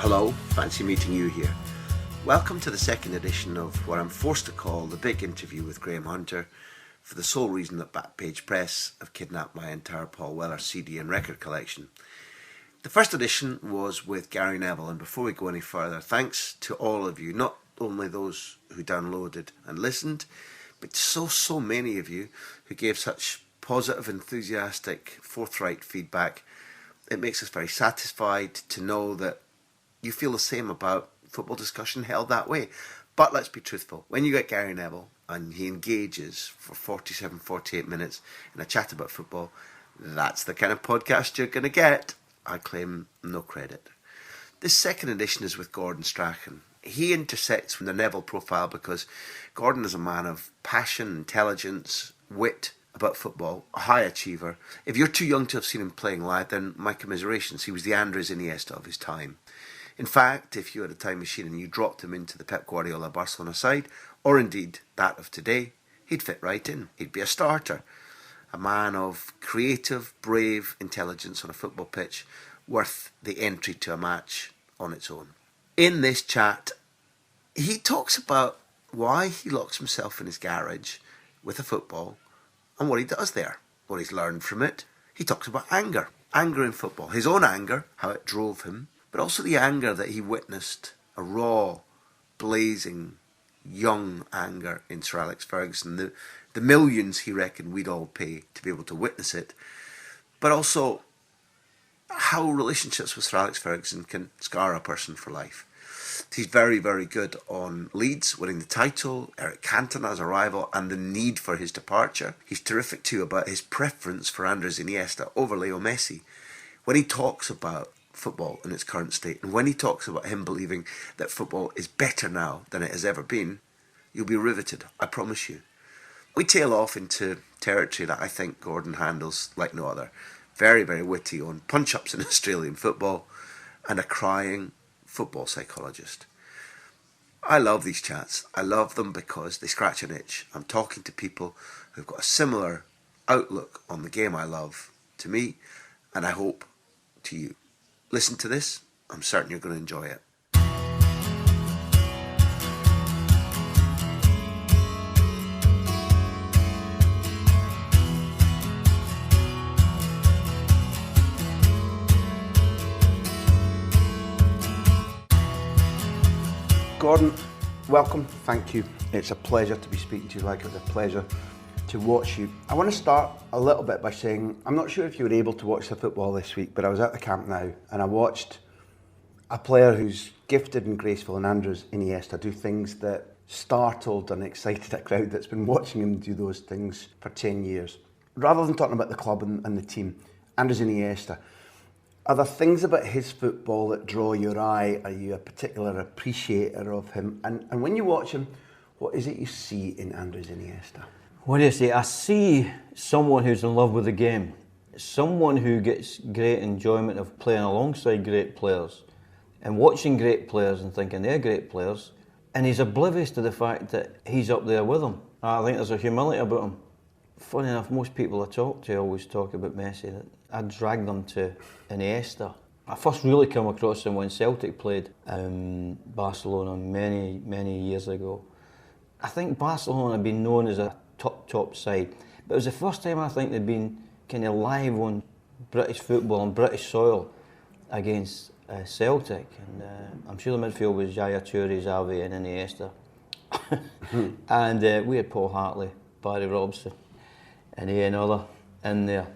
Hello, fancy meeting you here. Welcome to the second edition of what I'm forced to call the big interview with Graham Hunter, for the sole reason that Backpage Press have kidnapped my entire Paul Weller CD and record collection. The first edition was with Gary Neville, and before we go any further, thanks to all of you, not only those who downloaded and listened, but so many of you who gave such positive, enthusiastic, forthright feedback. It makes us very satisfied to know that you feel the same about football discussion held that way. But let's be truthful. When you get Gary Neville and he engages for 47, 48 minutes in a chat about football, that's the kind of podcast you're going to get. I claim no credit. This second edition is with Gordon Strachan. He intersects from the Neville profile because Gordon is a man of passion, intelligence, wit about football, a high achiever. If you're too young to have seen him playing live, then my commiserations. He was the Andres Iniesta of his time. In fact, if you had a time machine and you dropped him into the Pep Guardiola Barcelona side, or indeed that of today, he'd fit right in. He'd be a starter. A man of creative, brave intelligence on a football pitch, worth the entry to a match on its own. In this chat, he talks about why he locks himself in his garage with a football and what he does there, what he's learned from it. He talks about anger in football, his own anger, how it drove him, but also the anger that he witnessed, a raw, blazing, young anger in Sir Alex Ferguson, the millions he reckoned we'd all pay to be able to witness it, but also how relationships with Sir Alex Ferguson can scar a person for life. He's very, very good on Leeds winning the title, Eric Cantona's arrival and the need for his departure. He's terrific too about his preference for Andres Iniesta over Leo Messi. When he talks about football in its current state, and when he talks about him believing that football is better now than it has ever been, you'll be riveted, I promise you. We tail off into territory that I think Gordon handles like no other. Very, very witty on punch-ups in Australian football and a crying football psychologist. I love these chats. I love them because they scratch an itch. I'm talking to people who've got a similar outlook on the game I love to me, and I hope to you. Listen to this. I'm certain you're going to enjoy it. Gordon, welcome. Thank you. It's a pleasure to be speaking to you, like it was a pleasure to watch you. I want to start a little bit by saying, I'm not sure if you were able to watch the football this week, but I was at the Camp Nou and I watched a player who's gifted and graceful in Andres Iniesta do things that startled and excited a crowd that's been watching him do those things for 10 years. Rather than talking about the club and the team, Andres Iniesta, are there things about his football that draw your eye? Are you a particular appreciator of him? And when you watch him, what is it you see in Andres Iniesta? What do you say? I see someone who's in love with the game. Someone who gets great enjoyment of playing alongside great players and watching great players and thinking they're great players. And he's oblivious to the fact that he's up there with them. I think there's a humility about him. Funny enough, most people I talk to always talk about Messi. I drag them to Iniesta. I first really came across him when Celtic played Barcelona many years ago. I think Barcelona had been known as a top side, but it was the first time I think they'd been kind of live on British football on British soil against Celtic, and I'm sure the midfield was Yaya Toure, Xavi and Iniesta. And we had Paul Hartley, Barry Robson and Ian Other in there.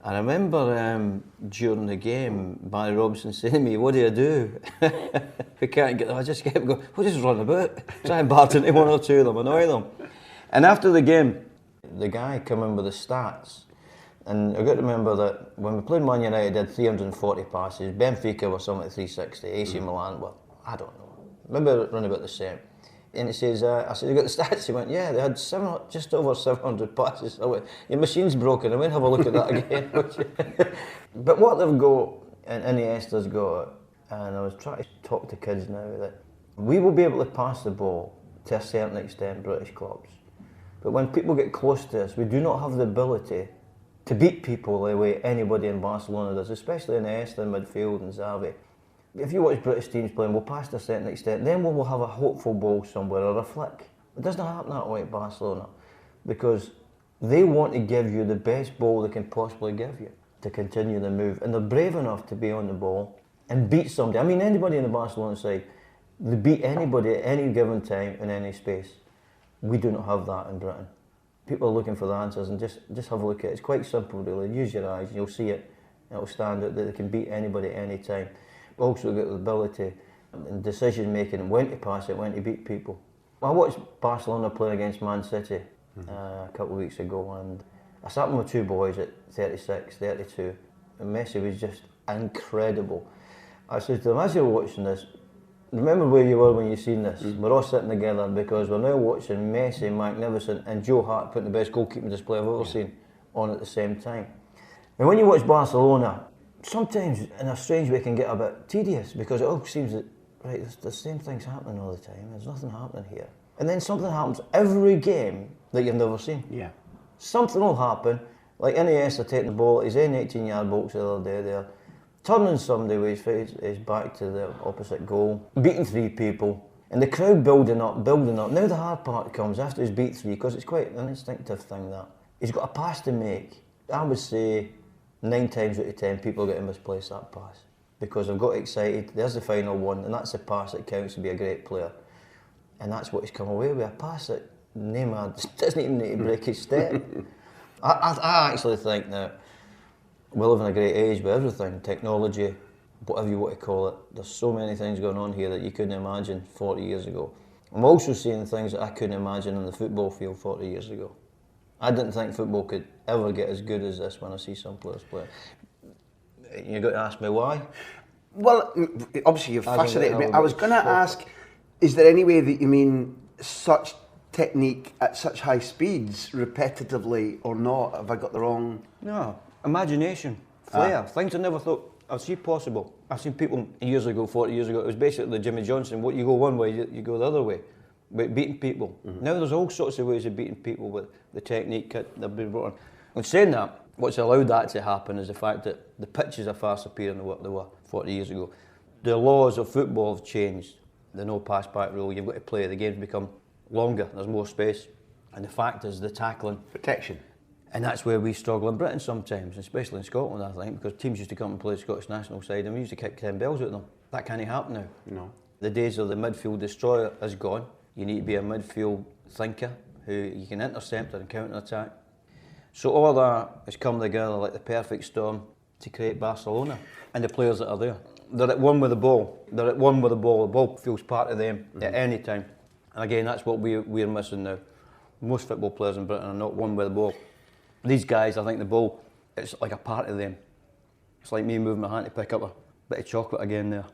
And I remember during the game, Barry Robson saying to me, "What do you do? We can't get them." I just kept going, "We'll just run about, try and bat into one or two of them, annoy them." And after the game, the guy came in with the stats. And I've got to remember that when we played Man United, they had 340 passes. Benfica were something like 360. AC Milan were, I don't know, maybe around about the same. And he says, I said, "You got the stats?" He went, "Yeah, they had just over 700 passes." I went, "Your machine's broken." I went, "Have a look at that again." But what they've got, and Iniesta's got, and I was trying to talk to kids now, that we will be able to pass the ball to a certain extent, British clubs. But when people get close to us, we do not have the ability to beat people the way anybody in Barcelona does, especially Iniesta in midfield and Xavi. If you watch British teams playing, we'll pass to a certain extent, then we'll have a hopeful ball somewhere or a flick. It doesn't happen that way at Barcelona, because they want to give you the best ball they can possibly give you to continue the move, and they're brave enough to be on the ball and beat somebody. I mean, anybody in the Barcelona side, they beat anybody at any given time in any space. We do not have that in Britain. People are looking for the answers, and just have a look at it. It's quite simple, really. Use your eyes and you'll see it. It'll stand out that they can beat anybody at any time. Also got the ability and decision making and when to pass it, when to beat people. I watched Barcelona play against Man City a couple of weeks ago, and I sat with my two boys at 36, 32, and Messi was just incredible. I said to them, as you're watching this, remember where you were when you seen this. We're all sitting together because we're now watching Messi, magnificent, and Joe Hart putting the best goalkeeping display I've ever seen on at the same time. And when you watch Barcelona, sometimes in a strange way it can get a bit tedious, because it all seems that, right, there's the same things happening all the time. There's nothing happening here. And then something happens every game that you've never seen. Yeah. Something will happen, like Iniesta taking the ball at his own 18-yard box the other day there, turning somebody with his back to the opposite goal, beating 3 people, and the crowd building up. Now the hard part comes after he's beat 3, because it's quite an instinctive thing that. He's got a pass to make. I would say 9 times out of 10 people get to misplace that pass, because they've got excited, there's the final one, and that's the pass that counts to be a great player. And that's what he's come away with, a pass that Neymar doesn't even need to break his step. I actually think that we live in a great age with everything, technology, whatever you want to call it. There's so many things going on here that you couldn't imagine 40 years ago. I'm also seeing things that I couldn't imagine on the football field 40 years ago. I didn't think football could ever get as good as this when I see some players play. You've got to ask me why? Well, obviously you've fascinated me. I was going to ask, is there any way that you mean such technique at such high speeds, repetitively or not? Have I got the wrong... No, imagination, flair, things I never thought I'd see possible. I've seen people years ago, 40 years ago, it was basically Jimmy Johnson, what you go one way, you go the other way, but beating people. Now there's all sorts of ways of beating people with the technique that they've been brought on. And saying that, what's allowed that to happen is the fact that the pitches are far superior than what they were 40 years ago. The laws of football have changed. The no pass back rule, you've got to play, the game's become longer, there's more space. And the fact is the tackling. Protection. And that's where we struggle in Britain sometimes, especially in Scotland, I think, because teams used to come and play the Scottish national side and we used to kick 10 bells at them. That can't happen now. No. The days of the midfield destroyer is gone. You need to be a midfield thinker who you can intercept and counter-attack. So all of that has come together like the perfect storm to create Barcelona and the players that are there. They're at one with the ball. The ball feels part of them at any time. And again, that's what we're missing now. Most football players in Britain are not one with the ball. These guys, I think the ball, it's like a part of them. It's like me moving my hand to pick up a bit of chocolate again there.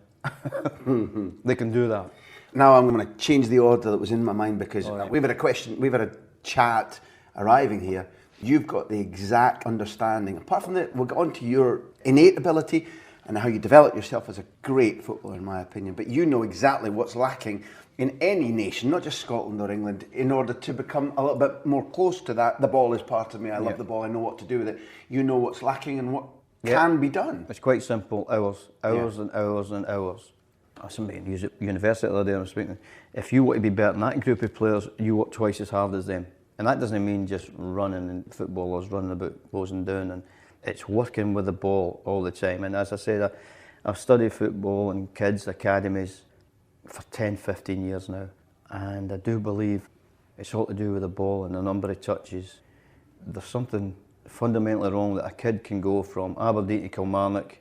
They can do that. Now I'm going to change the order that was in my mind, because right. we've had a chat arriving here. You've got the exact understanding. Apart from that, we'll get on to your innate ability and how you develop yourself as a great footballer, in my opinion. But you know exactly what's lacking in any nation, not just Scotland or England, in order to become a little bit more close to that. The ball is part of me. I love the ball. I know what to do with it. You know what's lacking and what can be done. It's quite simple. Hours and hours and hours. Somebody in university the other day I was speaking. If you want to be better than that group of players, you work twice as hard as them. And that doesn't mean just running, and footballers running about, closing down, and it's working with the ball all the time. And as I said, I've studied football in kids' academies for 10, 15 years now. And I do believe it's all to do with the ball and the number of touches. There's something fundamentally wrong that a kid can go from Aberdeen to Kilmarnock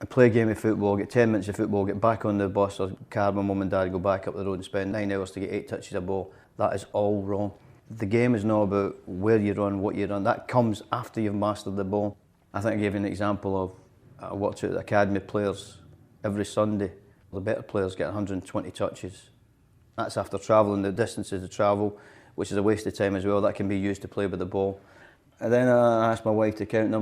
and play a game of football, get 10 minutes of football, get back on the bus or car with mum and dad, go back up the road and spend 9 hours to get 8 touches of ball. That is all wrong. The game is not about where you run, what you run. That comes after you've mastered the ball. I think I gave you an example of, I watch out the academy players every Sunday. The better players get 120 touches. That's after travelling the distances to travel, which is a waste of time as well. That can be used to play with the ball. And then I asked my wife to count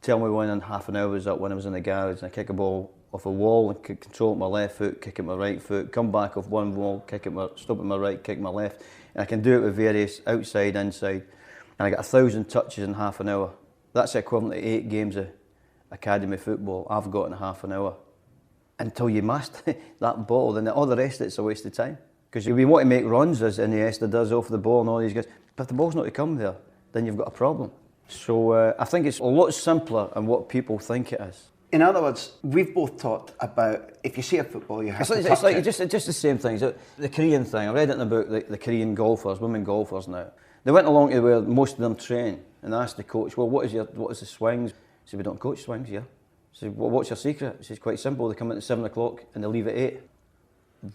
tell me when in half an hour was up when I was in the garage and I kick a ball off a wall and control it with my left foot, kick it with my right foot, come back off one wall, stop at my right, kick my left. And I can do it with various outside, inside. And I got 1,000 touches in half an hour. That's equivalent to 8 games of academy football I've got in half an hour. until you master that ball, then all the rest of it's a waste of time. Because if you want to make runs, as Iniesta does off the ball and all these guys, but if the ball's not to come there, then you've got a problem. So I think it's a lot simpler than what people think it is. In other words, we've both talked about if you see a football, you have to touch it's like it. Just the same thing. So the Korean thing, I read it in a book, the Korean golfers, women golfers now. They went along to where most of them train and asked the coach, well, what is the swings? He said, we don't coach swings here. He said, well, what's your secret? He said, it's quite simple. They come in at 7 o'clock and they leave at 8.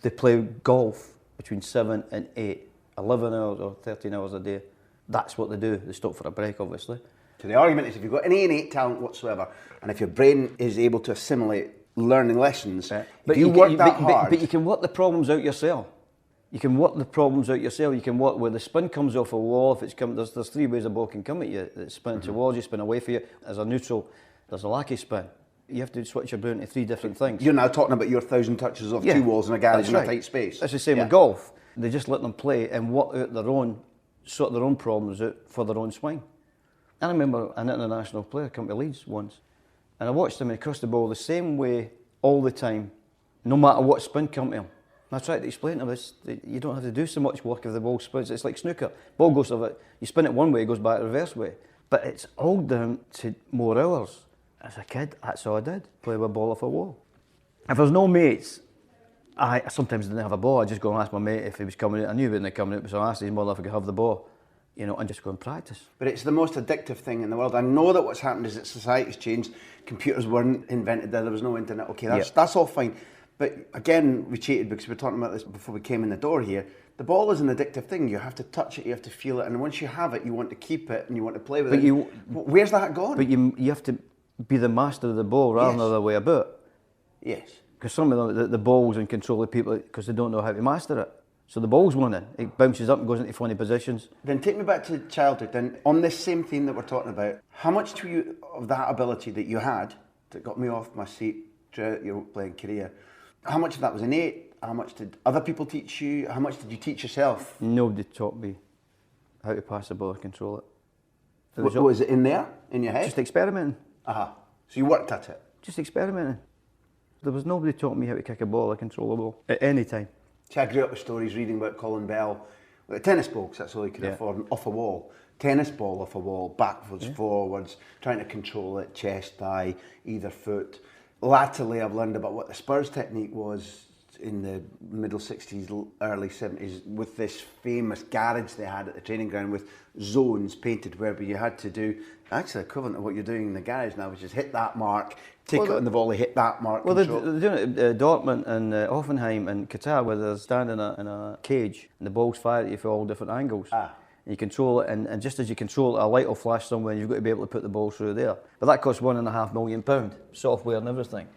They play golf between 7 and 8, 11 hours or 13 hours a day. That's what they do. They stop for a break, obviously. So the argument is if you've got any innate talent whatsoever, and if your brain is able to assimilate learning lessons, but you work that hard. But you can work the problems out yourself. You can work the problems out yourself. You can work where the spin comes off a wall. If it's come, there's 3 ways a ball can come at you. It's spin towards you, spin away from you. As a neutral, there's a lackey spin. You have to switch your brain to 3 different things. You're now talking about your 1,000 touches off 2 walls in a garage in a tight space. That's the same with golf. They just let them play and work out sort their own problems out for their own swing. I remember an international player come to Leeds once, and I watched him and he crossed the ball the same way all the time, no matter what spin come to him. And I tried to explain to him this: you don't have to do so much work if the ball spins. It's like snooker. Ball goes of it. You spin it one way, it goes back the reverse way. But it's all down to more hours. As a kid, that's all I did: play with a ball off a wall. If there's no mates, I sometimes didn't have a ball. I just go and ask my mate if he was coming out. I knew he wasn't coming out, so I asked his mother if I could have the ball, and just go and practice. But it's the most addictive thing in the world. I know that what's happened is that society's changed. Computers weren't invented there was no internet. Okay, that's all fine. But again, we cheated because we were talking about this before we came in the door here. The ball is an addictive thing. You have to touch it, you have to feel it, and once you have it, you want to keep it and you want to play with it. Where's that gone? But you have to be the master of the ball rather than the other way about. Yes. Because some of the ball's in control of people because they don't know how to master it. So the ball's winning. It bounces up and goes into funny positions. Then take me back to childhood. Then on this same theme that we're talking about, how much to you of that ability that you had that got me off my seat throughout your playing career, how much of that was innate? How much did other people teach you? How much did you teach yourself? Nobody taught me how to pass the ball or control it. Was it in there, in your head? Just experimenting. So you worked at it? Just experimenting. There was nobody taught me how to kick a ball or control a ball at any time. See, I grew up with stories reading about Colin Bell with a tennis ball, because that's all he could afford, and off a wall. Tennis ball off a wall, backwards, forwards, trying to control it, chest, thigh, either foot. Latterly, I've learned about what the Spurs technique was in the middle 60s, early 70s, with this famous garage they had at the training ground with zones painted where you had to do actually equivalent to what you're doing in the garage now, which is hit that mark, take it on the volley, hit that mark. Well, they're doing it at Dortmund and Hoffenheim and Qatar, where they're standing in a cage and the ball's fired at you from all different angles. And you control it, and just as you control it, a light will flash somewhere and you've got to be able to put the ball through there. But that costs £1.5 million, software and everything.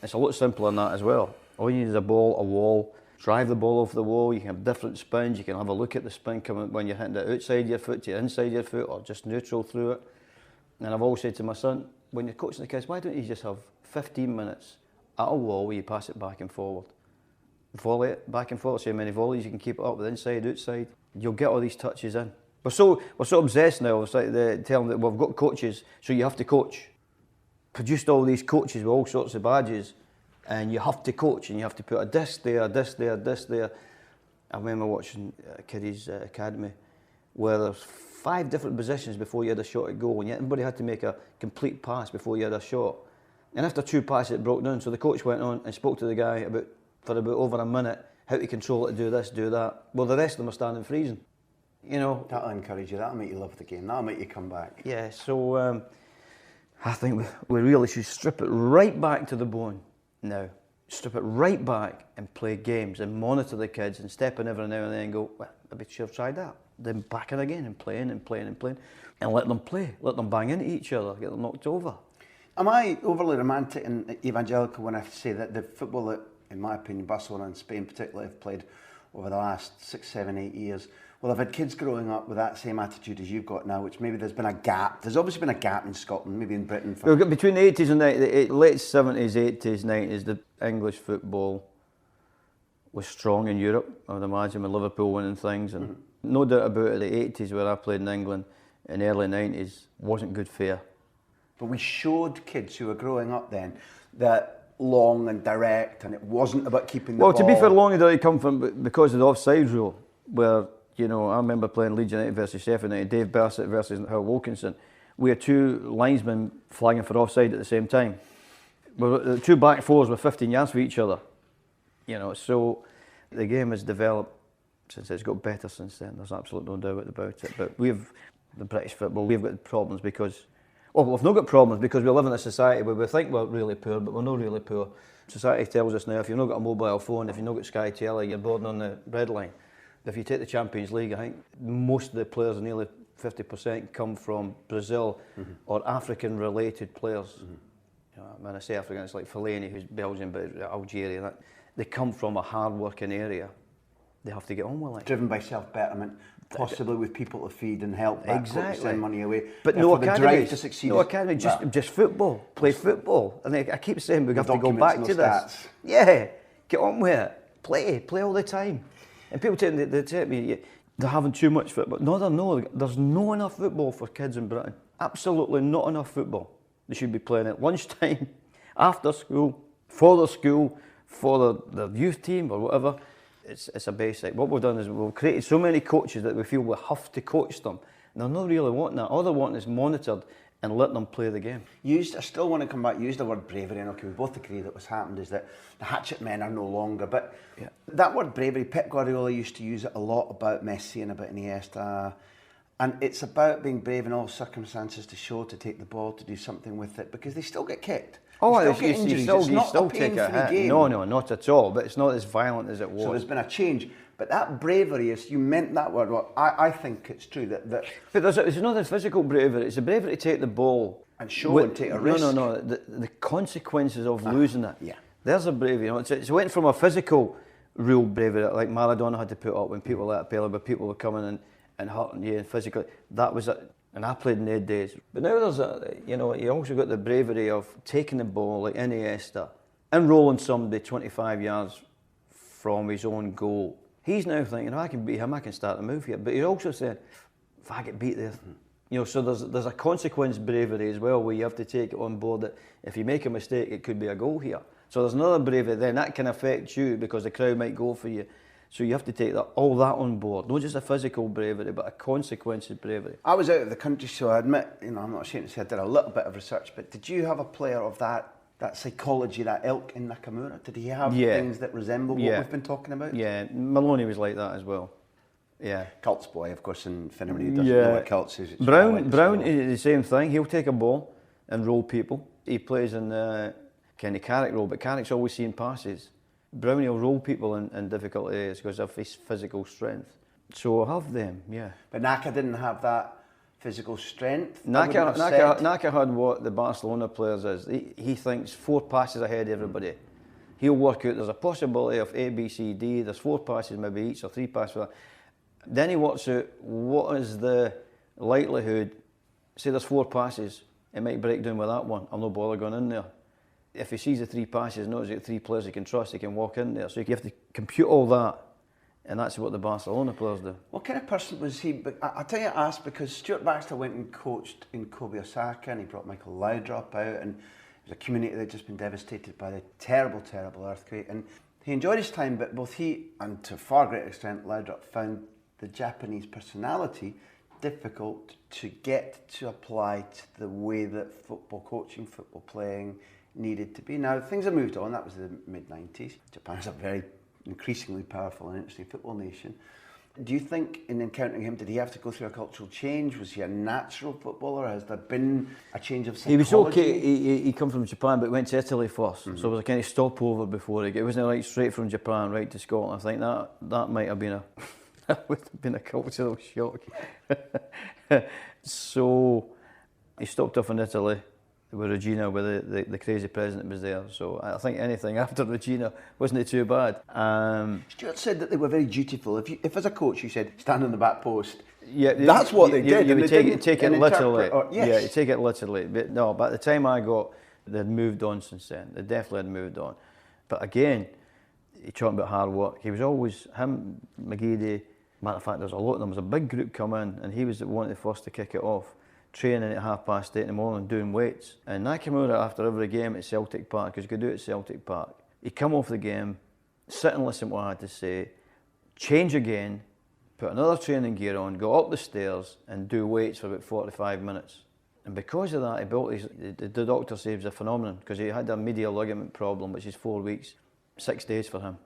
It's a lot simpler than that as well. All you need is a ball, a wall, drive the ball off the wall, you can have different spins, you can have a look at the spin coming when you're hitting it outside your foot to inside your foot or just neutral through it. And I've always said to my son, when you're coaching the kids, why don't you just have 15 minutes at a wall where you pass it back and forward? Volley it back and forward, see how many volleys you can keep it up with inside, outside. You'll get all these touches in. We're so obsessed now, it's like they're telling that we've got coaches, so you have to coach. Produced all these coaches with all sorts of badges, and you have to coach, and you have to put a disc there, a disc there, a disc there. I remember watching a kiddies academy where there's 5 different positions before you had a shot at goal, and yet everybody had to make a complete pass before you had a shot. And after 2 passes, it broke down, so the coach went on and spoke to the guy for about over a minute, how to control it, do this, do that. Well, the rest of them are standing freezing. That'll encourage you, that'll make you love the game, that'll make you come back. Yeah, so I think we really should strip it right back to the bone now. Strip it right back and play games and monitor the kids and step in every now and then and go, well, maybe should have tried that. Then back in again and playing and playing and playing and let them play, let them bang into each other, get them knocked over. Am I overly romantic and evangelical when I say that the football that, in my opinion, Barcelona and Spain particularly have played over the last 6, 7, 8 years, well, I've had kids growing up with that same attitude as you've got now, which maybe there's been a gap. There's obviously been a gap in Scotland, maybe in Britain. Between the 80s and the late 70s, 80s, 90s, the English football was strong in Europe, I would imagine, with Liverpool winning things. And no doubt about it, the 80s where I played in England, in the early 90s, wasn't good fare. But we showed kids who were growing up then that long and direct, and it wasn't about keeping the ball. Well, to be fair, long and direct come from because of the offside rule, where, you know, I remember playing Leeds United versus Sheffield United, Dave Bassett versus Hal Wilkinson. We had two linesmen flagging for offside at the same time. The two back fours were 15 yards for each other. You know, so the game has developed since it's got better since then. There's absolutely no doubt about it. But the British football, we've got problems because, well, we've not got problems because we live in a society where we think we're really poor, but we're not really poor. Society tells us now, if you've not got a mobile phone, if you've not got Sky Telly, you're boarding on the breadline. If you take the Champions League, I think most of the players, nearly 50%, come from Brazil or African-related players. You know, when I say African, it's like Fellaini, who's Belgian, but Algeria. They come from a hard-working area. They have to get on with it. Driven by self-betterment, possibly with people to feed and help back, exactly. send money away. But no academy to succeed. No academy, just football. Play football. And I keep saying we have to go back to this. Yeah, get on with it. Play all the time. And people tell me they're having too much football. No, there's not enough football for kids in Britain. Absolutely not enough football. They should be playing at lunchtime, after school, for their youth team or whatever. It's a basic. What we've done is we've created so many coaches that we feel we have to coach them. And they're not really wanting that. All they want is monitored and let them play the game. I still want to come back, use the word bravery, and okay, we both agree that what's happened is that the hatchet men are no longer, but that word bravery, Pep Guardiola used to use it a lot about Messi and about Iniesta, and it's about being brave in all circumstances to take the ball, to do something with it, because they still get kicked. Oh, you still take a hit. No, not at all, but it's not as violent as it was. So there's been a change. But that bravery, you meant that word. Well, I think it's true that. But it's not the physical bravery. It's the bravery to take the ball and show and take a risk. No. The consequences of losing it. Yeah. There's a bravery. You know, it went from a physical real bravery like Maradona had to put up when people like Pele, but people were coming and hurting you and physically. That was it. And I played in their days. But now you also got the bravery of taking the ball like Iniesta and rolling somebody 25 yards from his own goal. He's now thinking, I can beat him, I can start a move here. But he's also saying, if I get beat there, so there's a consequence bravery as well, where you have to take it on board that if you make a mistake, it could be a goal here. So there's another bravery then that can affect you because the crowd might go for you. So you have to take all that on board, not just a physical bravery, but a consequences bravery. I was out of the country, so I admit, I'm not ashamed to say I did a little bit of research, but did you have a player of that psychology, that ilk in Nakamura? Did he have things that resemble what we've been talking about? Yeah, Maloney was like that as well. Yeah. Cults boy, of course, and if anybody doesn't know what cults is. Brown is the same thing. He'll take a ball and roll people. He plays in kind of Carrick role, but Carrick's always seeing passes. Brownie will roll people in difficult areas because of his physical strength. So I have them, yeah. But Naka didn't have that physical strength? Naka had what the Barcelona players is. He thinks 4 passes ahead of everybody. He'll work out there's a possibility of A, B, C, D. There's 4 passes maybe each or 3 passes for that. Then he works out what is the likelihood. Say there's 4 passes, it might break down with that one. I'm no bother going in there. If he sees the 3 passes, knows he's got 3 players he can trust, he can walk in there. So you have to compute all that, and that's what the Barcelona players do. What kind of person was he? I'll tell you, I asked because Stuart Baxter went and coached in Kobe, Osaka, and he brought Michael Laudrup out, and it was a community that had just been devastated by the terrible, terrible earthquake. And he enjoyed his time, but both he and to a far greater extent Laudrup found the Japanese personality difficult to get to apply to the way that football coaching, football playing needed to be. Now, things have moved on. That was the mid-90s. Japan is a very increasingly powerful and interesting football nation. Do you think in encountering him, did he have to go through a cultural change? Was he a natural footballer? Has there been a change of psychology? He was okay. He come from Japan, but went to Italy first. So it was a kind of stopover before he got. It wasn't like straight from Japan right to Scotland. I think that might have been that would have been a cultural shock. So he stopped off in Italy with Regina, where the crazy president was there. So I think anything after Regina wasn't too bad. Stuart said that they were very dutiful. If as a coach you said, stand on the back post, that's what they did. You would take it literally. Yes. Yeah, you take it literally. But no, by the time I got, they'd moved on since then. They definitely had moved on. But again, he talked about hard work. He was always, him, McGeady, matter of fact, there was a big group come in, and he was one of the first to kick it off. training at 8:30 in the morning, doing weights. And I came out after every game at Celtic Park, because you could do it at Celtic Park. He'd come off the game, sit and listen to what I had to say, change again, put another training gear on, go up the stairs and do weights for about 45 minutes. And because of that, he built the doctor says it was a phenomenon, because he had a medial ligament problem, which is 4 weeks, 6 days for him.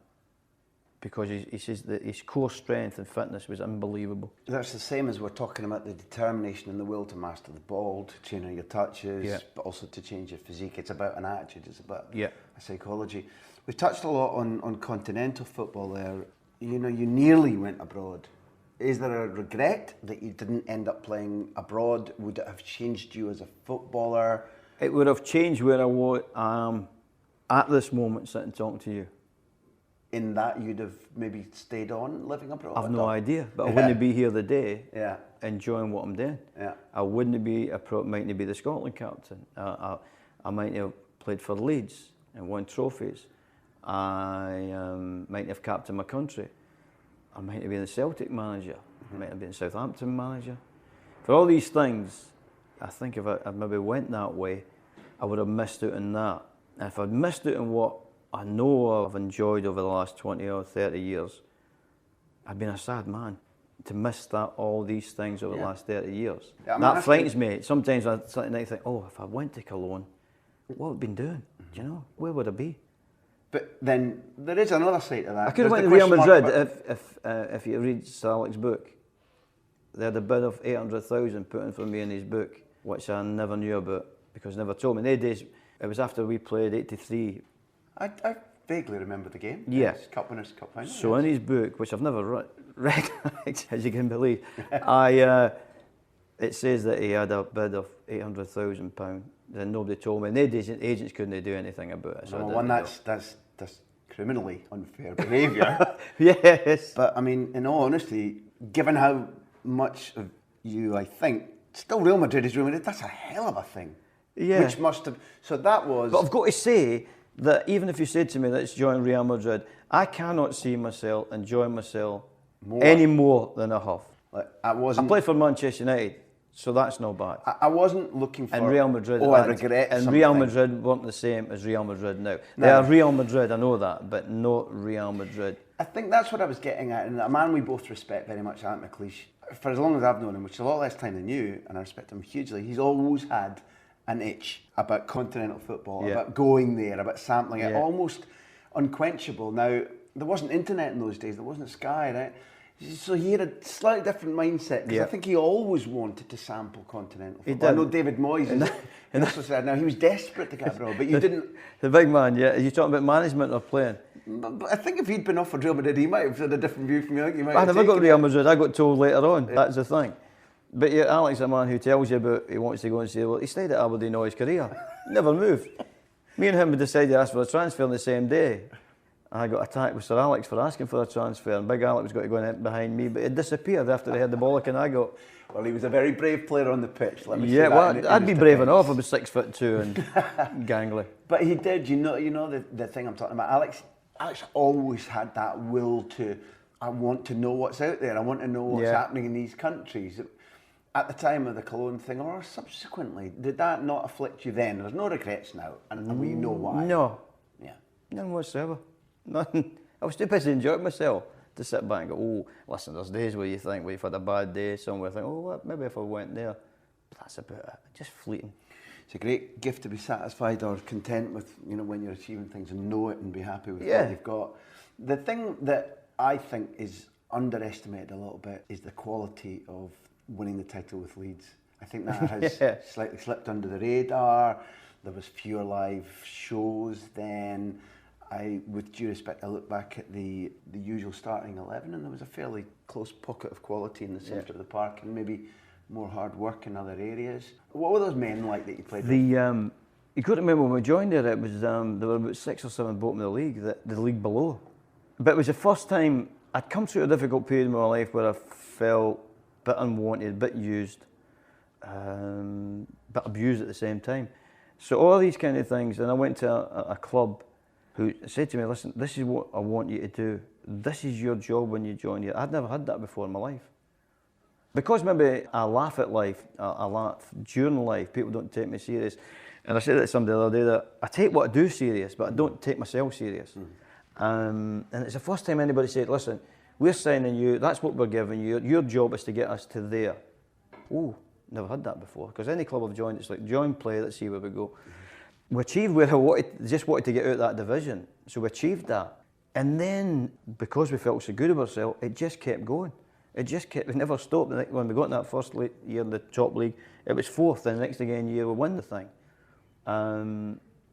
Because he says that his core strength and fitness was unbelievable. That's the same as we're talking about the determination and the will to master the ball, to train on your touches, but also to change your physique. It's about an attitude, it's about a psychology. We've touched a lot on continental football there. You know, you nearly went abroad. Is there a regret that you didn't end up playing abroad? Would it have changed you as a footballer? It would have changed where I was at this moment sitting talking to you. In that you'd have maybe stayed on living abroad? I've no idea, but I wouldn't be here today enjoying what I'm doing. Yeah. I wouldn't be, mightn't be the Scotland captain. I mightn't have played for Leeds and won trophies. I mightn't have captained my country. I might have been the Celtic manager. I might have been the Southampton manager. For all these things, I think if I maybe went that way, I would have missed out on that. And if I'd missed out on what I know I've enjoyed over the last 20 or 30 years, I've been a sad man to miss all these things over the last 30 years. Yeah, that frightens me. Sometimes I sit at night and think, oh, if I went to Cologne, what would I been doing? Do you know? Where would I be? But then there is another side to that. I could have went to Real Madrid if you read Sir Alec's book. They had a bid of 800,000 put in for me in his book, which I never knew about because he never told me. In those days, it was after we played 83. I vaguely remember the game. Yes. Cup Winners' Cup final. So in his book, which I've never read, as you can believe, it says that he had a bid of £800,000. Then nobody told me. And the agents couldn't do anything about it. So that's criminally unfair behaviour. Yes. But I mean, in all honesty, given how much of you, I think, still Real Madrid is Real Madrid, that's a hell of a thing. Yeah. Which must have. So that was. But I've got to say that even if you said to me, let's join Real Madrid, I cannot see myself enjoying myself any more than I have. Like, I played for Manchester United, so that's no bad. I wasn't looking for. And Real Madrid. I regret and something. Real Madrid weren't the same as Real Madrid now. They are Real Madrid, I know that, but not Real Madrid. I think that's what I was getting at, and a man we both respect very much, Ant McLeish, for as long as I've known him, which is a lot less time than you, and I respect him hugely, he's always had an itch about continental football, about going there, about sampling it, almost unquenchable. Now, there wasn't internet in those days, there wasn't Sky, right? So he had a slightly different mindset, because I think he always wanted to sample continental football. I know David Moyes also said, now he was desperate to get abroad, but you didn't... The big man, yeah. Are you talking about management or playing? But I think if he'd been offered Real Madrid, he might have had a different view from you. I think he might I have never got Real Madrid, I got told later on, that's the thing. But yeah, Alec's a man who tells you about he wants to go and say, well, he stayed at Aberdeen all his career, never moved. Me and him had decided to ask for a transfer on the same day. I got attacked with Sir Alex for asking for a transfer, and Big Alex was going to go in behind me, but it disappeared after they had the bollock I got. Well, he was a very brave player on the pitch. Let me say yeah, that well, I'd be brave enough. I was 6'2" and gangly. But he did. You know the thing I'm talking about. Alex always had that will to. I want to know what's out there. I want to know what's happening in these countries. At the time of the Cologne thing, or subsequently, did that not afflict you then? There's no regrets now, and we know why. No. Yeah. None whatsoever. Nothing. I was too busy enjoying myself to sit back and go, oh, listen, there's days where you think, well, you've had a bad day somewhere, think, oh, well, maybe if I went there. But that's about it. Just fleeting. It's a great gift to be satisfied or content with, when you're achieving things and know it and be happy with what you've got. The thing that I think is underestimated a little bit is the quality of winning the title with Leeds. I think that has slightly slipped under the radar. There was fewer live shows then. With due respect, I look back at the usual starting 11, and there was a fairly close pocket of quality in the centre of the park, and maybe more hard work in other areas. What were those men like that you played with? You got to remember when we joined there, it was there were about 6 or 7 bottom of the league, the league below. But it was the first time I'd come through a difficult period in my life where I felt a bit unwanted, a bit used, but abused at the same time. So all these kind of things, and I went to a club who said to me, listen, this is what I want you to do. This is your job when you join here. I'd never had that before in my life. Because maybe I laugh at life, I laugh during life, people don't take me serious. And I said to somebody the other day that I take what I do serious, but I don't take myself serious. And it's the first time anybody said, listen, we're signing you, that's what we're giving you, your job is to get us to there. Oh, never had that before, because any club I've joined, it's like, join, play, let's see where we go. We achieved where I just wanted to get out of that division, so we achieved that. And then, because we felt so good about ourselves, it just kept going. It never stopped. When we got in that first year in the top league, it was fourth, then the next again year we won the thing.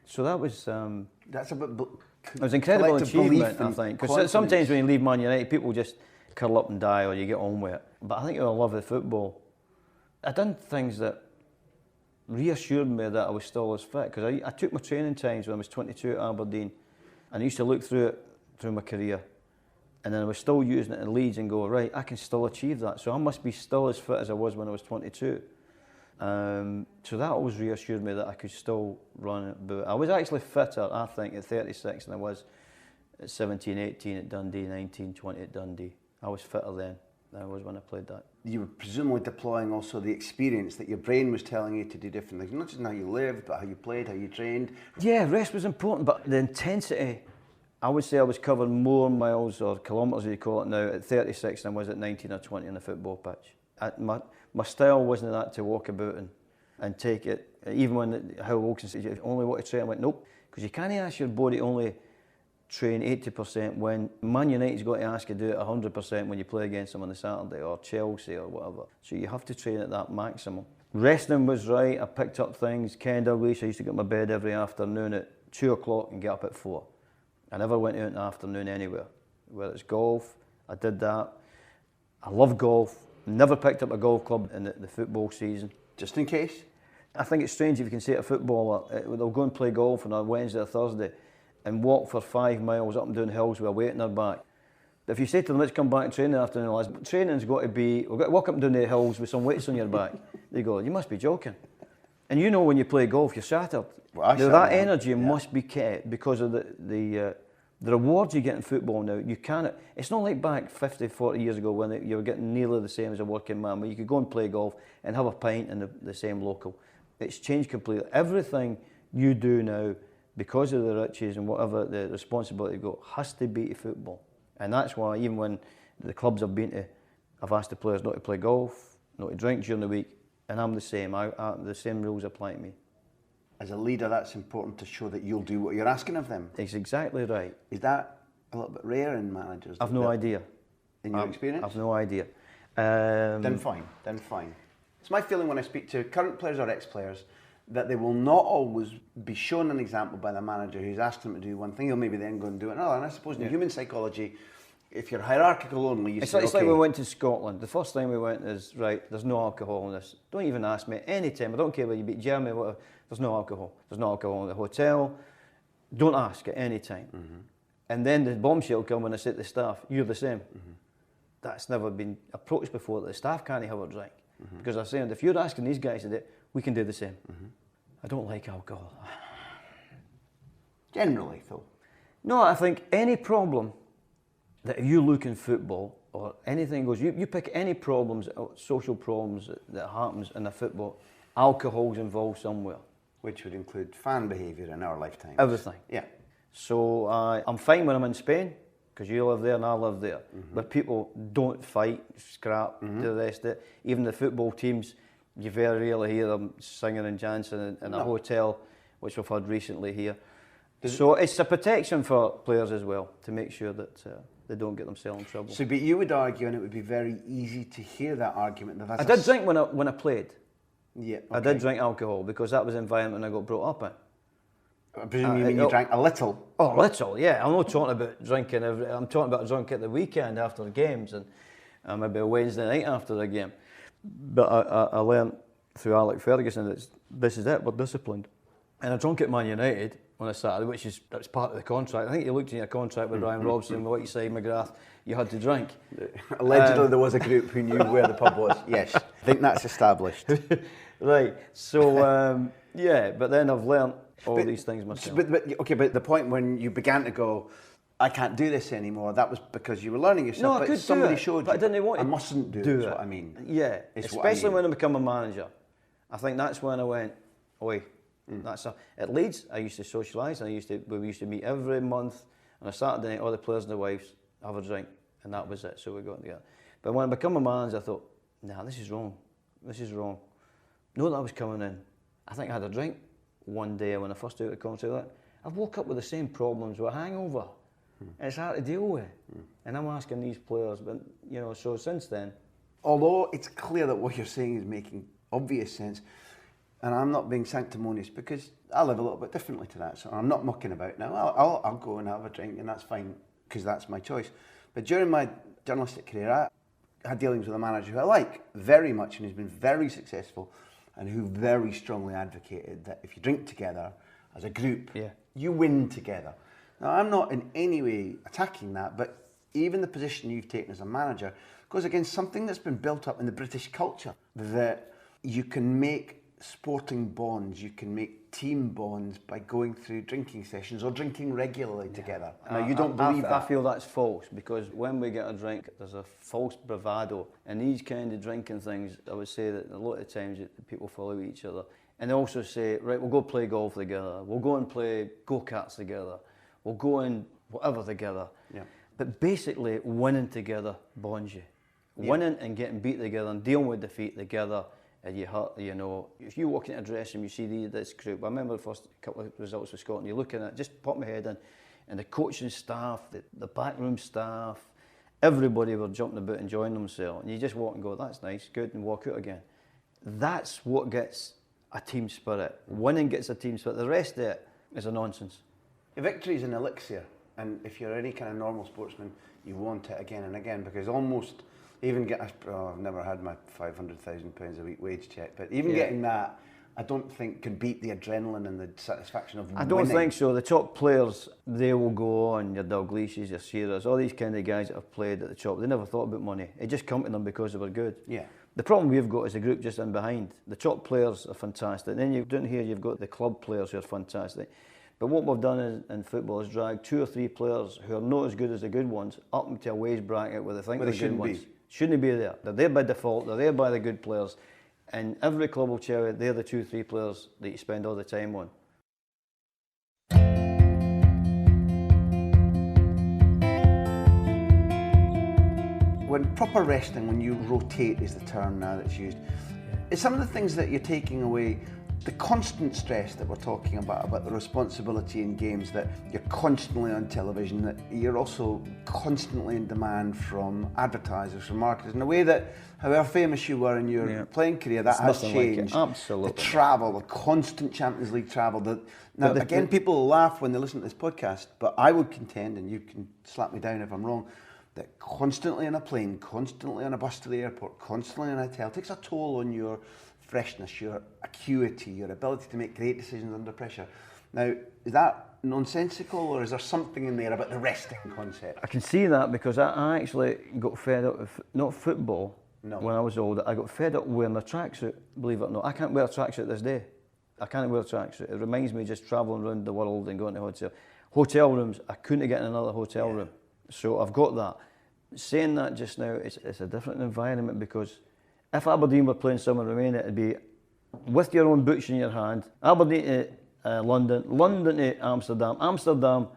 So that was... That's a bit... It was an incredible achievement, I think. Because sometimes when you leave Man United, people just curl up and die or you get on with it. But I think I love the football. I done things that reassured me that I was still as fit. Because I took my training times when I was 22 at Aberdeen, and I used to look through it through my career. And then I was still using it in Leeds and go, right, I can still achieve that. So I must be still as fit as I was when I was 22. So that always reassured me that I could still run about. I was actually fitter, I think, at 36 than I was at 17, 18 at Dundee, 19, 20 at Dundee. I was fitter then than I was when I played that. You were presumably deploying also the experience that your brain was telling you to do different things, not just how you lived, but how you played, how you trained. Yeah, rest was important, but the intensity, I would say I was covering more miles or kilometres, as you call it now, at 36 than I was at 19 or 20 on the football pitch. My style wasn't that to walk about and take it, even when Hal Wilson said, you only want to train, I went, nope, because you can't ask your body only train 80% when Man United's got to ask you to do it 100% when you play against them on the Saturday, or Chelsea or whatever. So you have to train at that maximum. Resting was right, I picked up things. Ken Douglas, I used to get in my bed every afternoon at 2 o'clock and get up at 4. I never went out in the afternoon anywhere. Whether it's golf, I did that. I love golf. Never picked up a golf club in the football season. Just in case? I think it's strange if you can say to a footballer, they'll go and play golf on a Wednesday or Thursday and walk for 5 miles up and down hills with a weight in their back. But if you say to them, let's come back and train in the afternoon, lads, training's got to be, we've got to walk up and down the hills with some weights on your back. They go, you must be joking. And you know when you play golf, you're shattered. Well, that energy must be kept because of the rewards you get in football now. You cannot. It's not like back 50, 40 years ago when you were getting nearly the same as a working man, where you could go and play golf and have a pint in the same local. It's changed completely. Everything you do now, because of the riches and whatever the responsibility you've got, has to be to football. And that's why even when the clubs I've been to, I've asked the players not to play golf, not to drink during the week, and I'm the same. The same rules apply to me. As a leader, that's important to show that you'll do what you're asking of them. It's exactly right. Is that a little bit rare in managers? I've no idea. In your experience? I've no idea. Then fine. It's my feeling when I speak to current players or ex-players that they will not always be shown an example by the manager who's asked them to do one thing. He'll maybe then go and do another. And I suppose in human psychology, if you're hierarchical only, it's like we went to Scotland. The first time we went is, right, there's no alcohol in this. Don't even ask me any time. I don't care whether you beat Germany or whatever. There's no alcohol. There's no alcohol in the hotel. Don't ask at any time. Mm-hmm. And then the bombshell come when I say to the staff, you're the same. Mm-hmm. That's never been approached before, that the staff can't have a drink. Mm-hmm. Because I'm saying, if you're asking these guys to do it, we can do the same. Mm-hmm. I don't like alcohol. Generally, Phil? No, I think any problem that if you look in football or anything goes, you pick any problems, social problems that happens in a football, alcohol's involved somewhere. Which would include fan behaviour in our lifetime. Everything. Yeah. So I'm fine when I'm in Spain, because you live there and I live there. Mm-hmm. But people don't fight, scrap, do the rest of it. Even the football teams, you very rarely hear them singing and dancing in a hotel, which we've had recently here. So it's a protection for players as well, to make sure that they don't get themselves in trouble. So, but you would argue, and it would be very easy to hear that argument. That I did drink when I played. Yeah, okay. I did drink alcohol because that was the environment I got brought up in. I presume you mean you drank a little? Oh, little, yeah. I'm not talking about drinking I'm talking about drunk at the weekend after the games and maybe a Wednesday night after the game. But I learned through Alec Ferguson that this is it, we're disciplined. And I drunk at Man United on a Saturday, that's part of the contract. I think you looked in your contract with Ryan Robson, what you say, McGrath, you had to drink. Allegedly there was a group who knew where the pub was. Yes, I think that's established. Right, so yeah, but then I've learned all these things myself. But the point when you began to go, I can't do this anymore. That was because you were learning yourself. No, I but could somebody do it, showed but you. I didn't want to I mustn't do it. Is what I mean. Yeah, It's especially what I mean. when I become a manager. I think that's when I went, oi, at Leeds, I used to socialise. We used to meet every month on a Saturday night, all the players and their wives, have a drink, and that was it. So we got together. But when I became a manager, I thought, nah, this is wrong. This is wrong. No, that I was coming in. I think I had a drink one day when I first out of contract. I woke up with the same problems with a hangover. It's hard to deal with. And I'm asking these players, but so since then. Although it's clear that what you're saying is making obvious sense, and I'm not being sanctimonious because I live a little bit differently to that, so I'm not mucking about now. I'll go and have a drink, and that's fine because that's my choice. But during my journalistic career, I had dealings with a manager who I like very much and who's been very successful, and who very strongly advocated that if you drink together as a group, you win together. Now, I'm not in any way attacking that, but even the position you've taken as a manager goes against something that's been built up in the British culture, that you can make sporting bonds, you can make team bonds by going through drinking sessions or drinking regularly together. Now, you don't believe that? I feel that's false, because when we get a drink, there's a false bravado. And these kind of drinking things, I would say that a lot of times people follow each other. And they also say, right, we'll go play golf together, we'll go and play go-karts together, we'll go and whatever together. Yeah. But basically, winning together bonds you. Yeah. Winning and getting beat together and dealing with defeat together, and you hurt, if you walk into a dressing room, you see this group. I remember the first couple of results with Scotland, you're looking at, just pop my head in, and the coaching staff, the backroom staff, everybody were jumping about enjoying themselves. And you just walk and go, that's nice, good, and walk out again. That's what gets a team spirit. Winning gets a team spirit. The rest of it is a nonsense. Victory is an elixir, and if you're any kind of normal sportsman, you want it again and again, because almost even I've never had my £500,000 a week wage check, but even getting that, I don't think can beat the adrenaline and the satisfaction of winning. I don't think so. The top players, they will go on, your Dalgleish, your Shearers, all these kind of guys that have played at the top, they never thought about money. It just come to them because they were good. Yeah. The problem we've got is a group just in behind. The top players are fantastic. Then down here you've got the club players who are fantastic. But what we've done in football is drag 2 or 3 players who are not as good as the good ones up into a wage bracket where they think they're the good ones. Shouldn't be there. They're there by default, they're there by the good players. And every club will tell you they're the 2 or 3 players that you spend all the time on. When proper resting, when you rotate is the term now that's used, is some of the things that you're taking away, the constant stress that we're talking about the responsibility in games, that you're constantly on television, that you're also constantly in demand from advertisers, from marketers, in a way that, however famous you were in your playing career, that has changed. Like absolutely. The travel, the constant Champions League travel. Now, again, people laugh when they listen to this podcast, but I would contend, and you can slap me down if I'm wrong, that constantly on a plane, constantly on a bus to the airport, constantly in a hotel takes a toll on your freshness, your acuity, your ability to make great decisions under pressure. Now, is that nonsensical, or is there something in there about the resting concept? I can see that, because I actually got fed up with, not football, when I was older. I got fed up wearing a tracksuit, believe it or not. I can't wear a tracksuit this day. I can't wear a tracksuit. It reminds me of just travelling around the world and going to hotel rooms. I couldn't get in another hotel room. So I've got that. Saying that just now, it's a different environment, because if Aberdeen were playing somewhere in Romania, it'd be with your own boots in your hand, Aberdeen to London, London to Amsterdam, Amsterdam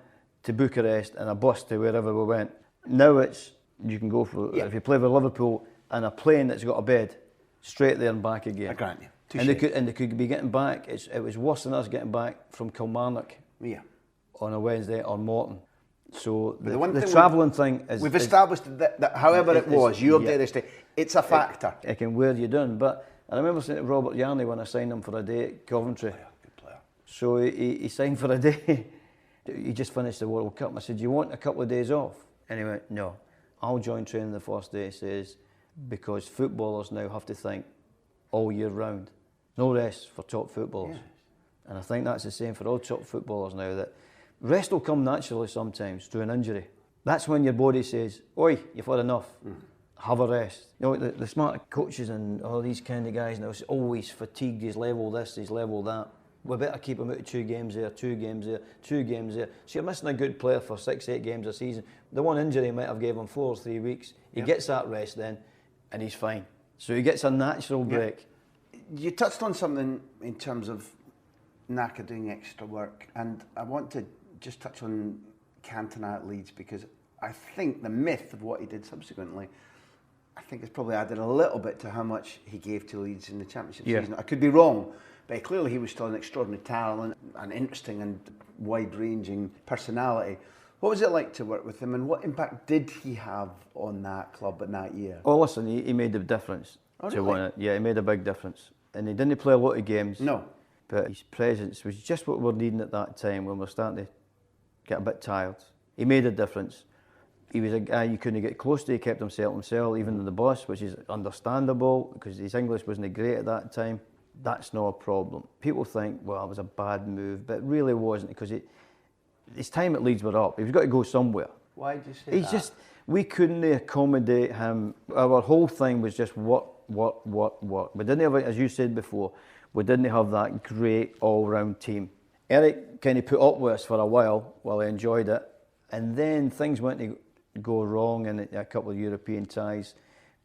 to Bucharest, and a bus to wherever we went. Now you can go for, if you play with Liverpool, and a plane that's got a bed, straight there and back again. I grant you. And they could be getting back, it was worse than us getting back from Kilmarnock on a Wednesday, or Morton. So the travelling thing is... We've established that however it was, you're there to stay. It's a factor. It can wear you down. But I remember saying to Robert Yarney when I signed him for a day at Coventry. Good player. So he signed for a day. He just finished the World Cup. I said, do you want a couple of days off? And he went, no. I'll join training the first day, he says, because footballers now have to think all year round. No rest for top footballers. Yes. And I think that's the same for all top footballers now, that rest will come naturally sometimes through an injury. That's when your body says, oi, you've had enough, have a rest. The smart coaches and all these kind of guys now, always fatigued, he's level this, he's level that. we better keep him out of 2 games there, 2 games there, 2 games there. So you're missing a good player for 6, 8 games a season. The one injury might have gave him 4 or 3 weeks. He gets that rest then, and he's fine. So he gets a natural break. You touched on something in terms of Naka doing extra work, and I want to just touch on Cantona at Leeds, because I think the myth of what he did subsequently, I think it's probably added a little bit to how much he gave to Leeds in the Championship season. I could be wrong, but clearly he was still an extraordinary talent, an interesting and wide-ranging personality. What was it like to work with him, and what impact did he have on that club in that year? Oh, listen, he made a difference. Oh, to really? win it. Yeah, he made a big difference. And he didn't play a lot of games. No. But his presence was just what we were needing at that time when we were starting to get a bit tired. He made a difference. He was a guy you couldn't get close to. He kept himself, even in the bus, which is understandable because his English wasn't great at that time. That's not a problem. People think, well, it was a bad move, but it really wasn't, because his time at Leeds were up. He was got to go somewhere. Why did you say that? We couldn't accommodate him. Our whole thing was just work. We didn't have, as you said before, we didn't have that great all-round team. Eric kind of put up with us for a while he enjoyed it, and then things went to go wrong in a couple of European ties.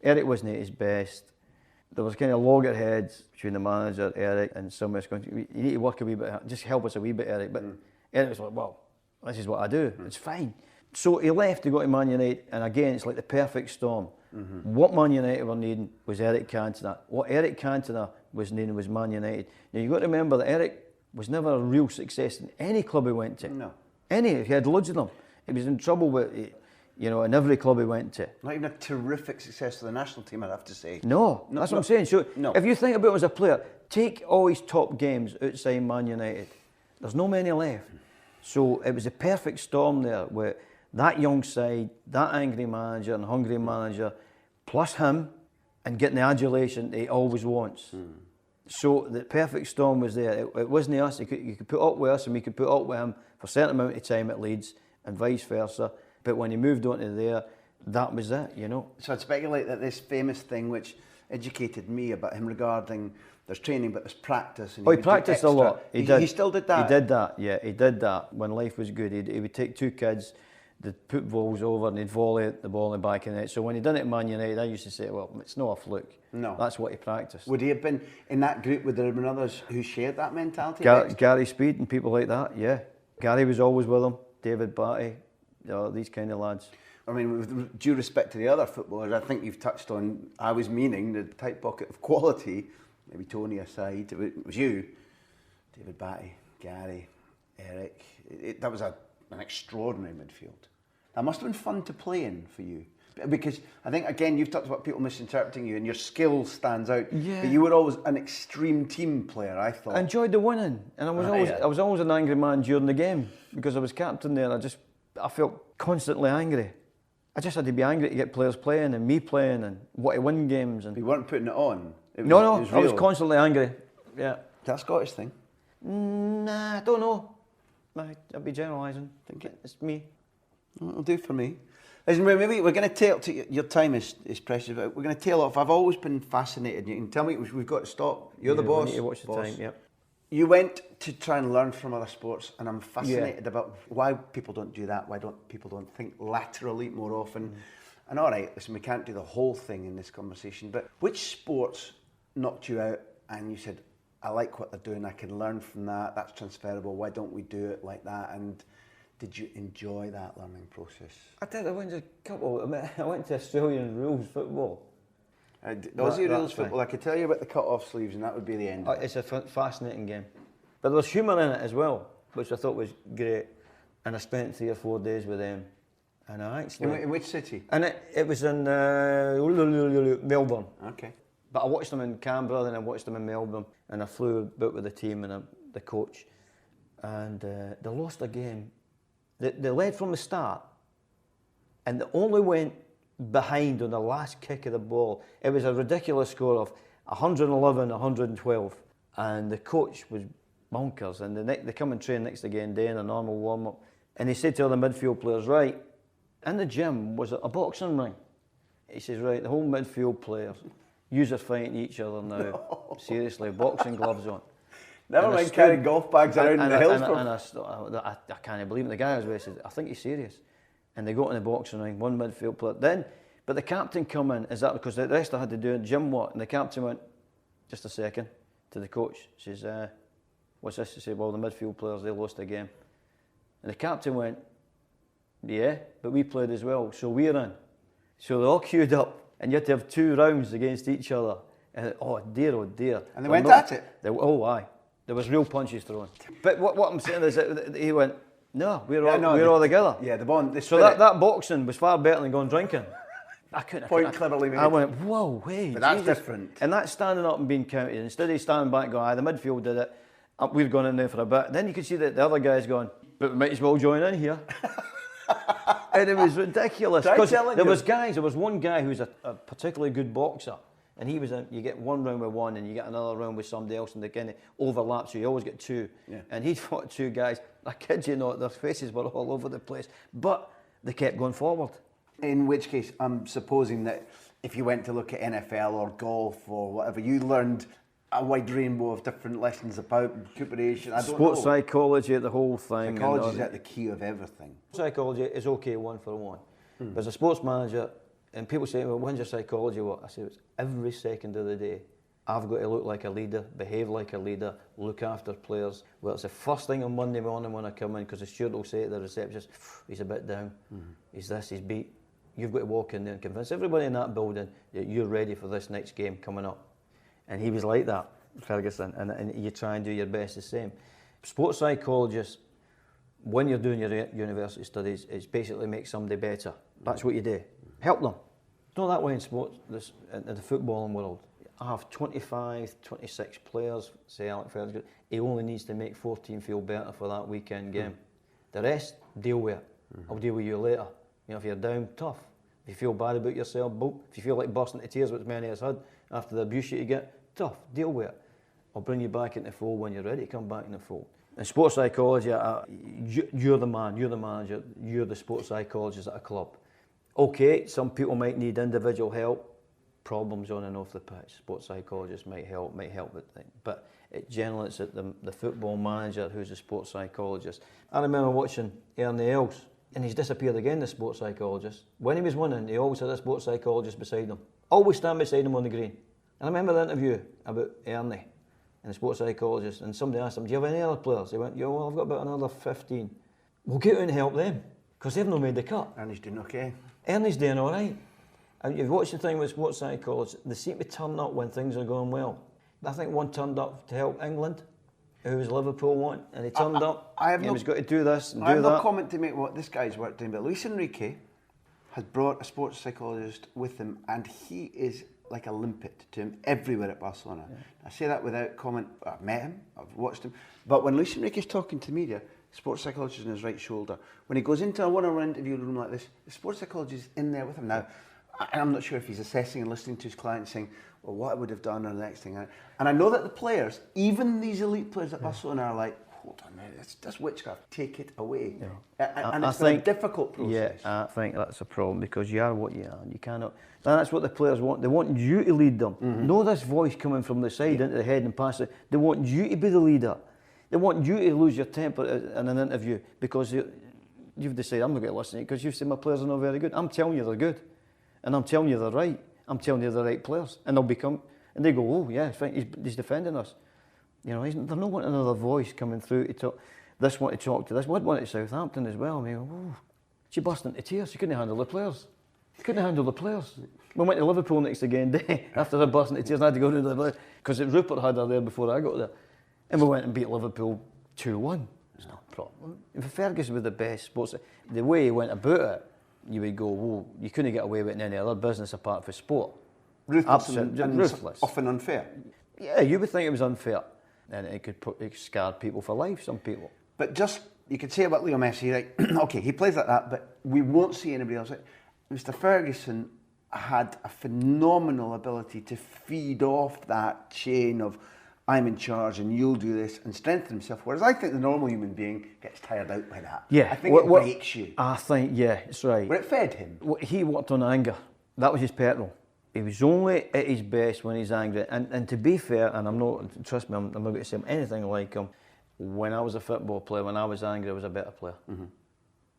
Eric wasn't at his best. There was kind of loggerheads between the manager, Eric, and somebody going, you need to work a wee bit, just help us a wee bit, Eric. But Eric was like, well, this is what I do, it's fine. So he left to go to Man United, and again, it's like the perfect storm. What Man United were needing was Eric Cantona. What Eric Cantona was needing was Man United. Now, you've got to remember that Eric was never a real success in any club he went to. No. He had loads of them. He was in trouble with, in every club he went to. Not even a terrific success for the national team, I'd have to say. No, that's what I'm saying. So if you think about him as a player, take all his top games outside Man United. There's no many left. So it was a perfect storm there with that young side, that angry manager and hungry manager, plus him, and getting the adulation that he always wants. So the perfect storm was there. It wasn't us. You could put up with us, and we could put up with him for a certain amount of time at Leeds, and vice versa. But when he moved on to there, that was it, So I'd speculate that this famous thing, which educated me about him regarding there's training, but there's practice. And he practiced a lot. He still did that? He did that, yeah. He did that when life was good. He would take 2 kids, they'd put balls over, and he'd volley the ball in the back of the net. So when he done it at Man United, I used to say, well, it's not a fluke. No. That's what he practiced. Would he have been in that group? Would there have been others who shared that mentality? Gary Speed and people like that, yeah. Gary was always with him. David Batty, these kind of lads. I mean, with due respect to the other footballers, I think you've touched on, I was meaning, the tight pocket of quality, maybe Tony aside, it was you, David Batty, Gary, Eric. That was an extraordinary midfield. That must have been fun to play in for you. Because I think, again, you've talked about people misinterpreting you, and your skill stands out. Yeah. But you were always an extreme team player, I thought. I enjoyed the winning, and I was always an angry man during the game, because I was captain there. I felt constantly angry. I just had to be angry to get players playing, and me playing, and want to win games. And you weren't putting it on. It was I was constantly angry. Yeah. Is that a Scottish thing? Nah, I don't know. I'd be generalising. I think it's me. It'll do for me. Listen, maybe we're going to tail to your time is precious. But we're going to tail off. I've always been fascinated. You can tell me we've got to stop. You're the boss. We need to watch the time. Yep. You went to try and learn from other sports, and I'm fascinated about why people don't do that. Why people don't think laterally more often? And all right, listen, we can't do the whole thing in this conversation. But which sports knocked you out, and you said, I like what they're doing. I can learn from that. That's transferable. Why don't we do it like that? And did you enjoy that learning process? I did. I went to a couple. I went to Australian rules football. Aussie Rules football. I could tell you about the cut-off sleeves, and that would be the end. It's a fascinating game, but there's humour in it as well, which I thought was great. And I spent 3 or 4 days with them. And I actually in which city? And it was in Melbourne. Okay. But I watched them in Canberra, then I watched them in Melbourne, and I flew about with the team and the coach, and they lost a game. They led from the start, and they only went behind on the last kick of the ball. It was a ridiculous score of 111, 112, and the coach was bonkers. And they come and train next again, day in a normal warm-up, and he said to all the midfield players, right, in the gym was a boxing ring. He says, right, the whole midfield players, yous are fighting each other now. No. Seriously, boxing gloves on. Never And I mind stood- carrying golf bags around in the hills. And I can't believe it. The guy was with said, I think he's serious. And they got in the boxing ring, one midfield player. But the captain come in, is that because the rest I had to do it, Jim what? And the captain went, just a second, to the coach. Says, what's this? He said, well, the midfield players, they lost the game. And the captain went, yeah, but we played as well, so we're in. So they all queued up, and you had to have 2 rounds against each other. And oh dear. And they went at it? Oh, aye. There was real punches thrown. But what I'm saying is that he went, no, we're all together. Yeah, the bond. The So that boxing was far better than going drinking. I couldn't. Point cleverly made. I went, whoa, wait. But that's Jesus. different. And that's standing up and being counted. Instead of standing back going, the midfield did it. We've gone in there for a bit. Then you could see that the other guy's going, but we might as well join in here. And it was ridiculous. Because there was one guy who was a particularly good boxer. And he was you get 1 round with one and you get another round with somebody else and they kind of overlap, so you always get 2. Yeah. And he'd fought 2 guys. I kid you not, their faces were all over the place. But they kept going forward. In which case, I'm supposing that if you went to look at NFL or golf or whatever, you learned a wide rainbow of different lessons about recuperation. I don't Sports know. psychology, the whole thing. Psychology is at the key of everything. Psychology is okay 1-for-1. But as a sports manager, and people say, well, when's your psychology what? I say, it's every second of the day. I've got to look like a leader, behave like a leader, look after players. Well, it's the first thing on Monday morning when I come in, because the steward will say to the receptionist, he's a bit down, he's this, he's beat. You've got to walk in there and convince everybody in that building that you're ready for this next game coming up. And he was like that, Ferguson, and you try and do your best the same. Sports psychologists, when you're doing your university studies, it's basically make somebody better. That's what you do. Help them. It's not that way in sports, in the footballing world. I have 25, 26 players, say Alec Ferguson, he only needs to make 14 feel better for that weekend game. The rest, deal with it. I'll deal with you later. You know, if you're down, tough. If you feel bad about yourself, if you feel like bursting into tears, which many of us had, after the abuse you get, tough, deal with it. I'll bring you back in the fold when you're ready to come back in the fold. In sports psychology, you're the man, you're the manager, you're the sports psychologist at a club. Okay, some people might need individual help, problems on and off the pitch. Sports psychologists might help with things. But generally it's at the football manager who's a sports psychologist. I remember watching Ernie Els, and he's disappeared again, the sports psychologist. When he was winning, he always had a sports psychologist beside him. Always stand beside him on the green. And I remember the interview about Ernie and the sports psychologist, and somebody asked him, do you have any other players? He went, yeah, well, I've got about another 15. We'll get out and help them, because they've not made the cut. Ernie's doing okay. Ernie's doing all right. And you've watched the thing with sports psychologists, they seem to turn up when things are going well. I think one turned up to help England, who was Liverpool one, and he turned up, he was got to do this and do that. I have no comment to make what this guy's work doing, but Luis Enrique has brought a sports psychologist with him, and he is like a limpet to him everywhere at Barcelona. Yeah. I say that without comment. I've met him, I've watched him, but when Luis Enrique's talking to media, sports psychologist on his right shoulder. When he goes into a one-on-one interview room like this, the sports psychologist is in there with him. Now, I'm not sure if he's assessing and listening to his client saying, well, what I would have done or the next thing. And I know that the players, even these elite players at Barcelona, are like, hold on, man, that's witchcraft. Take it away. Yeah. And it's a difficult process. Yeah, I think that's a problem, because you are what you are. You cannot. And that's what the players want. They want you to lead them. Know this voice coming from the side into the head and pass it. They want you to be the leader. They want you to lose your temper in an interview because you've decided, I'm not going to listen to you because you've said my players are not very good. I'm telling you they're good. And I'm telling you they're right. I'm telling you they're the right players. And they go, oh yeah, he's defending us. You know, they're not wanting another voice coming through to talk. This want to talk to this. One at Southampton as well. I mean, oh, she burst into tears. She couldn't handle the players. We went to Liverpool next again day after her bursting into tears. And I had to go to the because Rupert had her there before I got there. And we went and beat Liverpool 2-1. It's not a problem. If Ferguson was the best sports, the way he went about it, you would go, whoa, you couldn't get away with it in any other business apart from sport. Ruthless and ruthless. Often unfair. Yeah, you would think it was unfair. And it could scar people for life, some people. But just, you could say about Leo Messi, like, okay, he plays like that, but we won't see anybody else. Mr. Ferguson had a phenomenal ability to feed off that chain of I'm in charge and you'll do this and strengthen himself. Whereas I think the normal human being gets tired out by that. Yeah. I think it breaks you. I think, yeah, it's right. But it fed him. He worked on anger. That was his petrol. He was only at his best when he's angry. And to be fair, and I'm not, trust me, I'm not going to say I'm anything like him. When I was a football player, when I was angry, I was a better player. Mm-hmm.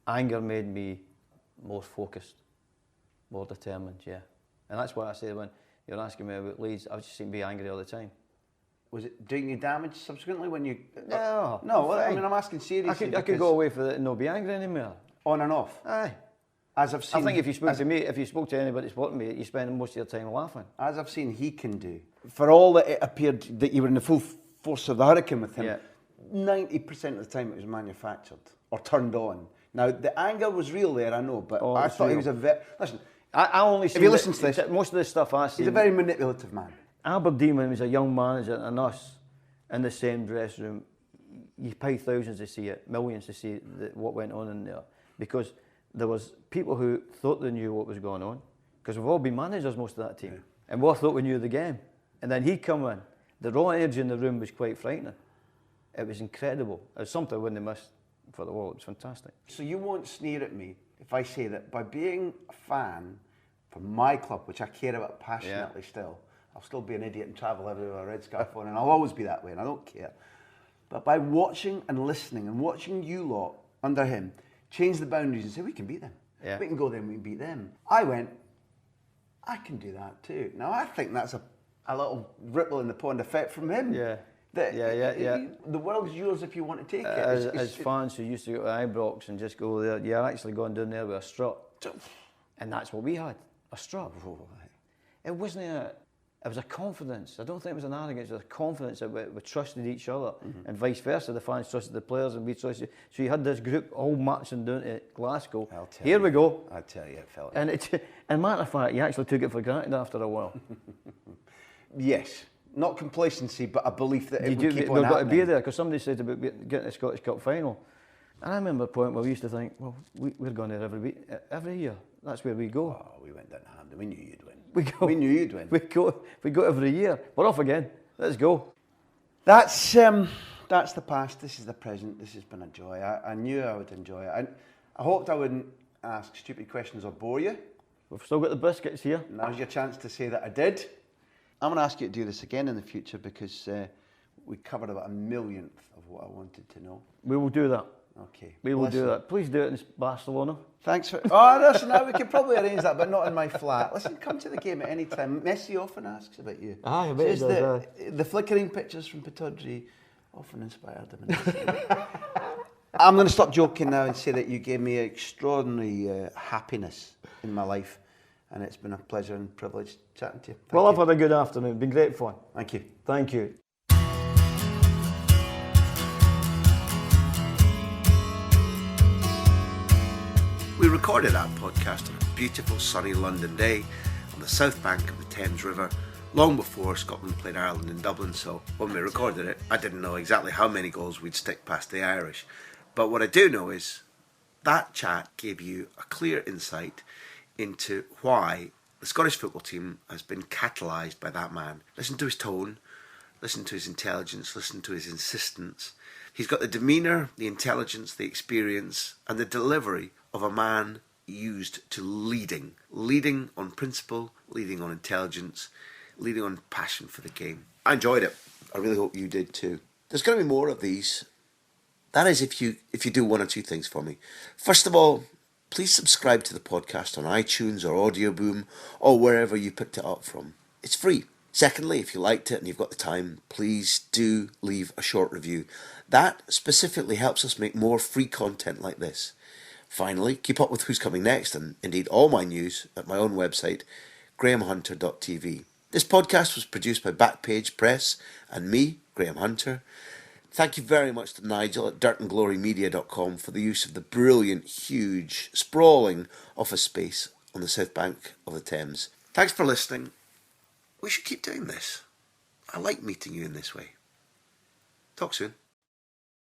Anger made me more focused, more determined, yeah. And that's why I say when you're asking me about Leeds, I just seem to be angry all the time. Was it doing you damage subsequently when you... No. No, I mean, I'm asking seriously. I could go away for it and not be angry anymore. On and off? Aye. As I've seen... I think if you spoke to anybody supporting me, you spend most of your time laughing. As I've seen he can do. For all that it appeared that you were in the full force of the hurricane with him, yeah. 90% of the time it was manufactured or turned on. Now, the anger was real there, I know, but I thought he was a very... Listen, I only see... If you listen to this... Most of the stuff I see... He's a very manipulative man. Aberdeen, when he was a young manager, and us in the same dressing room, you pay thousands to see it, millions to see what went on in there. Because there was people who thought they knew what was going on, because we've all been managers, most of that team, and we all thought we knew the game. And then he'd come in. The raw energy in the room was quite frightening. It was incredible. It was something I wouldn't have missed for the world. It was fantastic. So you won't sneer at me if I say that by being a fan for my club, which I care about passionately still, I'll still be an idiot and travel everywhere with a red scarf on, and I'll always be that way, and I don't care. But by watching and listening and watching you lot under him change the boundaries and say, we can beat them. Yeah. We can go there and we can beat them. I went, I can do that too. Now, I think that's a little ripple in the pond effect from him. Yeah. The world's yours if you want to take it. As fans who used to go to Ibrox and just go there, you're actually going down there with a strut. And that's what we had, a strut. It wasn't it was a confidence. I don't think it was an arrogance, it was a confidence that we trusted each other, and vice versa. The fans trusted the players and we trusted. So you had this group all marching down to Glasgow. Here we go. I tell you, it felt. And matter of fact, you actually took it for granted after a while. Yes. Not complacency, but a belief that it would keep on happening. We've got to be there, because somebody said about getting the Scottish Cup final. And I remember a point where we used to think, well, we're going there every year. That's where we go. Oh, we went down to Hampden. We knew you'd win. We knew you'd win. We go every year. We're off again. Let's go. That's the past. This is the present. This has been a joy. I knew I would enjoy it. I hoped I wouldn't ask stupid questions or bore you. We've still got the biscuits here. Now's your chance to say that I did. I'm going to ask you to do this again in the future, because we covered about 1/millionth of what I wanted to know. We will do that. Okay. We will do that. Please do it in Barcelona. Thanks for... Oh, listen, we could probably arrange that, but not in my flat. Listen, come to the game at any time. Messi often asks about you. I bet he does. The flickering pictures from Pataudry often inspired him. I'm going to stop joking now and say that you gave me extraordinary happiness in my life, and it's been a pleasure and privilege chatting to you. Well, I've had a good afternoon. It's been great fun. Thank you. Thank you. We recorded that podcast on a beautiful sunny London day on the south bank of the Thames River, long before Scotland played Ireland in Dublin. So when we recorded it, I didn't know exactly how many goals we'd stick past the Irish. But what I do know is that chat gave you a clear insight into why the Scottish football team has been catalysed by that man. Listen to his tone, listen to his intelligence, listen to his insistence. He's got the demeanour, the intelligence, the experience and the delivery of a man used to leading on principle, leading on intelligence, leading on passion for the game. I enjoyed it. I really hope you did too. There's going to be more of these. That is if you do one or two things for me. First of all, please subscribe to the podcast on iTunes or Audio Boom or wherever you picked it up from. It's free. Secondly, if you liked it and you've got the time, please do leave a short review. That specifically helps us make more free content like this. Finally, keep up with who's coming next and indeed all my news at my own website, grahamhunter.tv. This podcast was produced by Backpage Press and me, Graham Hunter. Thank you very much to Nigel at dirtandglorymedia.com for the use of the brilliant, huge, sprawling office space on the south bank of the Thames. Thanks for listening. We should keep doing this. I like meeting you in this way. Talk soon.